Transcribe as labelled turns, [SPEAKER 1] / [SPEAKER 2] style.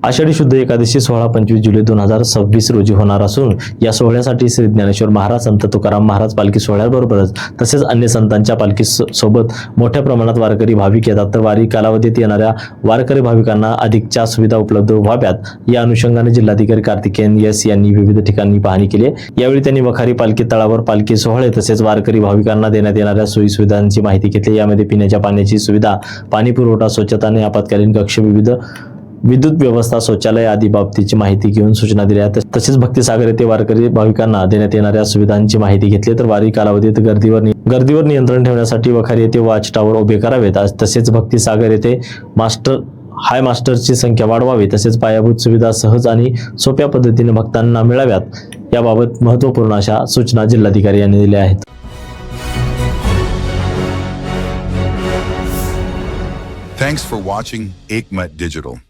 [SPEAKER 1] आषाढी शुद्ध एकादशी सोहळा 25 जुलै 2026 रोजी होणार असून या सोहळ्यासाठी श्री ज्ञानेश्वर महाराज, संत तुकाराम महाराज पालखी सोहळ्याबरोबरच तसेच अन्य संतांच्या पालखी सोबत मोठ्या प्रमाणात वारकरी भाविक येतात। तर वारी कालावधीत येणाऱ्या वारकरी भाविकांना अधिकच्या सुविधा उपलब्ध व्हाव्यात या अनुषंगाने जिल्हाधिकारी कार्तिकेयन एस यांनी विविध ठिकाणी पाहणी केली। यावेळी त्यांनी वखारी पालखी तळावर पालखी सोहळे तसेच वारकरी भाविकांना देण्यात येणाऱ्या सोयी सुविधांची माहिती घेतली। यामध्ये पिण्याच्या पाण्याची सुविधा, पाणी पुरवठा, स्वच्छता आणि आपत्कालीन कक्ष, विविध विद्युत व्यवस्था, शौचालय आदी बाबतीची माहिती घेऊन सूचना दिल्या। तसेच भक्तिसागर येथे वारकरी भाविकांना देण्यात येणाऱ्या सुविधांची माहिती घेतली। तर वारी कालावधीत गर्दीवर नियंत्रण ठेवण्यासाठी वखारी येथे वॉच टॉवर उभे करावेत। तसेच भक्तिसागर येथे हाय मास्टरची संख्या वाढवावी। तसेच पायाभूत सुविधा सहज आणि सोप्या पद्धतीने भक्तांना मिळाव्यात याबाबत महत्त्वपूर्ण अशा सूचना जिल्हाधिकारी यांनी दिल्या आहेत।
[SPEAKER 2] Thanks for watching Ekmat Digital.